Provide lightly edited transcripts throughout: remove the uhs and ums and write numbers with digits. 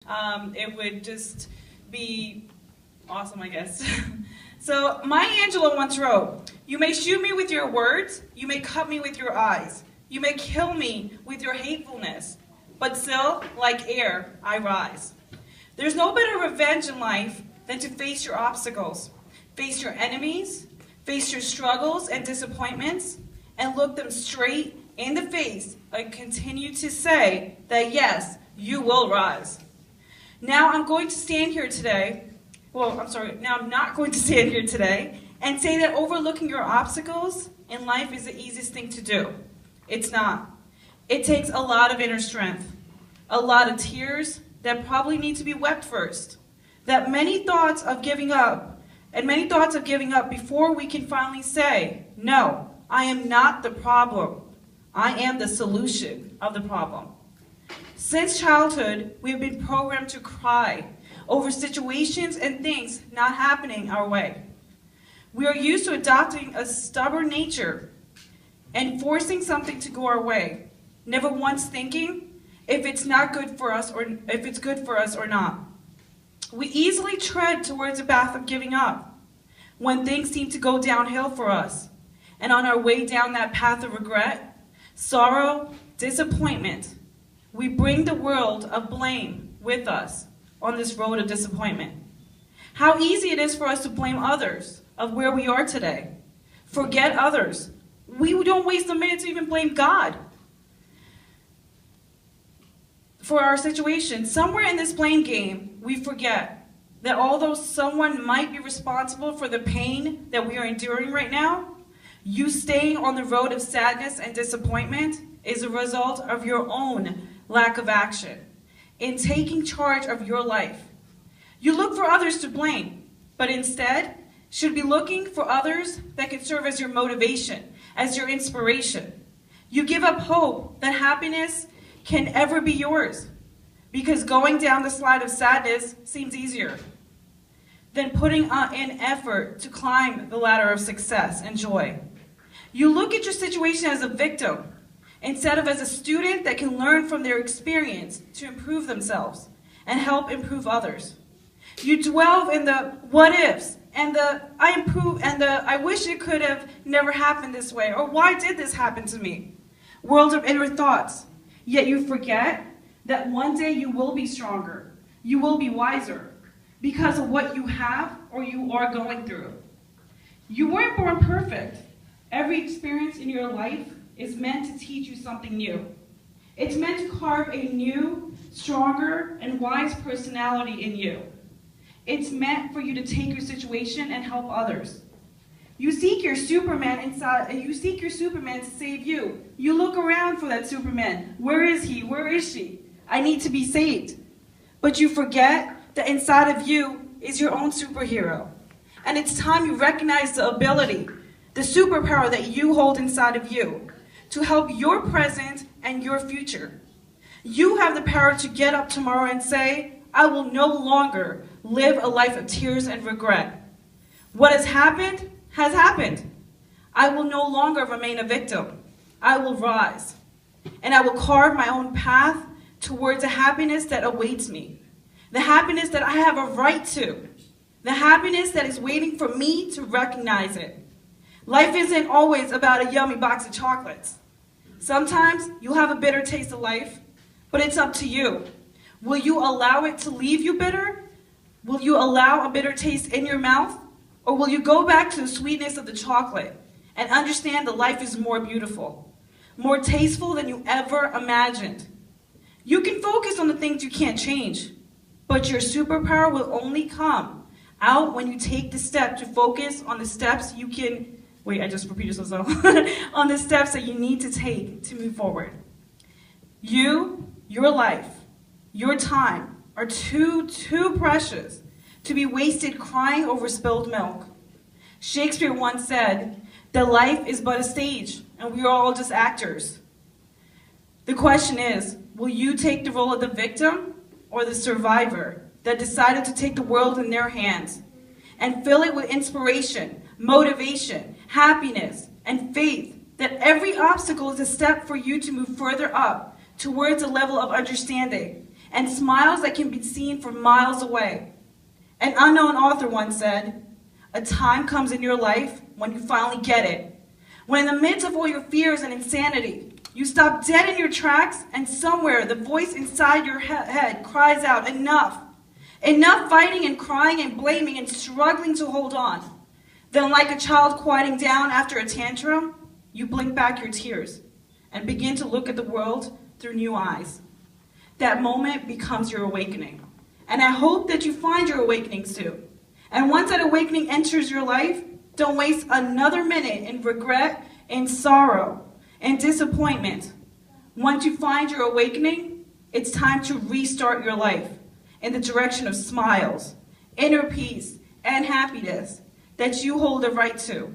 It would just be awesome, I guess. So Maya Angelou once wrote, "You may shoot me with your words, you may cut me with your eyes, you may kill me with your hatefulness, but still, like air, I rise." There's no better revenge in life than to face your obstacles, face your enemies, face your struggles and disappointments, and look them straight in the face and continue to say that yes, you will rise. Now I'm going to stand here today, now I'm not going to stand here today and say that overlooking your obstacles in life is the easiest thing to do. It's not. It takes a lot of inner strength, a lot of tears that probably need to be wept first, that many thoughts of giving up before we can finally say, no, I am not the problem. I am the solution of the problem. Since childhood, we have been programmed to cry over situations and things not happening our way. We are used to adopting a stubborn nature and forcing something to go our way, never once thinking if it's good for us or not. We easily tread towards a path of giving up when things seem to go downhill for us. And on our way down that path of regret, sorrow, disappointment, we bring the world of blame with us on this road of disappointment. How easy it is for us to blame others of where we are today. Forget others. We don't waste a minute to even blame God for our situation. Somewhere in this blame game, we forget that although someone might be responsible for the pain that we are enduring right now, you staying on the road of sadness and disappointment is a result of your own lack of action in taking charge of your life. You look for others to blame, but instead should be looking for others that can serve as your motivation, as your inspiration. You give up hope that happiness can ever be yours, because going down the slide of sadness seems easier than putting in effort to climb the ladder of success and joy. You look at your situation as a victim instead of as a student that can learn from their experience to improve themselves and help improve others. You dwell in the what ifs and the I wish it could have never happened this way, or why did this happen to me? World of inner thoughts. Yet you forget that one day you will be stronger, you will be wiser because of what you have or you are going through. You weren't born perfect. Every experience in your life is meant to teach you something new. It's meant to carve a new, stronger, and wise personality in you. It's meant for you to take your situation and help others. You seek your Superman inside, and you seek your Superman to save you. You look around for that Superman. Where is he? Where is she? I need to be saved. But you forget that inside of you is your own superhero. And it's time you recognize the ability, the superpower that you hold inside of you to help your present and your future. You have the power to get up tomorrow and say, I will no longer live a life of tears and regret. What has happened has happened. I will no longer remain a victim. I will rise, and I will carve my own path towards a happiness that awaits me, the happiness that I have a right to, the happiness that is waiting for me to recognize it. Life isn't always about a yummy box of chocolates. Sometimes you'll have a bitter taste of life, but it's up to you. Will you allow it to leave you bitter? Will you allow a bitter taste in your mouth? Or will you go back to the sweetness of the chocolate and understand that life is more beautiful, more tasteful than you ever imagined? You can focus on the things you can't change, but your superpower will only come out when you take the step to focus on the steps you can, wait, I just repeated myself, on the steps that you need to take to move forward. You, your life, your time are too precious to be wasted crying over spilled milk. Shakespeare once said that life is but a stage and we are all just actors. The question is, will you take the role of the victim or the survivor that decided to take the world in their hands and fill it with inspiration, motivation, happiness, and faith that every obstacle is a step for you to move further up towards a level of understanding and smiles that can be seen from miles away. An unknown author once said, "A time comes in your life when you finally get it. When in the midst of all your fears and insanity, you stop dead in your tracks and somewhere the voice inside your head cries out, enough. Enough fighting and crying and blaming and struggling to hold on. Then like a child quieting down after a tantrum, you blink back your tears and begin to look at the world through new eyes. That moment becomes your awakening. And I hope that you find your awakening soon. And once that awakening enters your life, don't waste another minute in regret and sorrow and disappointment. Once you find your awakening, it's time to restart your life in the direction of smiles, inner peace, and happiness that you hold the right to.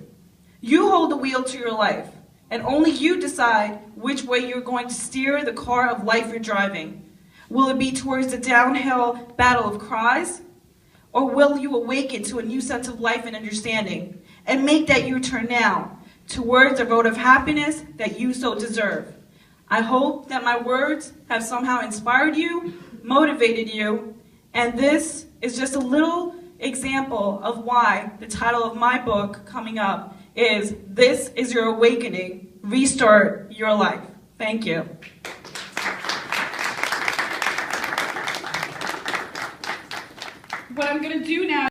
You hold the wheel to your life, and only you decide which way you're going to steer the car of life you're driving. Will it be towards the downhill battle of cries? Or will you awaken to a new sense of life and understanding and make that U-turn now towards the road of happiness that you so deserve? I hope that my words have somehow inspired you, motivated you, and this is just a little example of why the title of my book coming up is This Is Your Awakening, Restart Your Life. Thank you. What I'm going to do now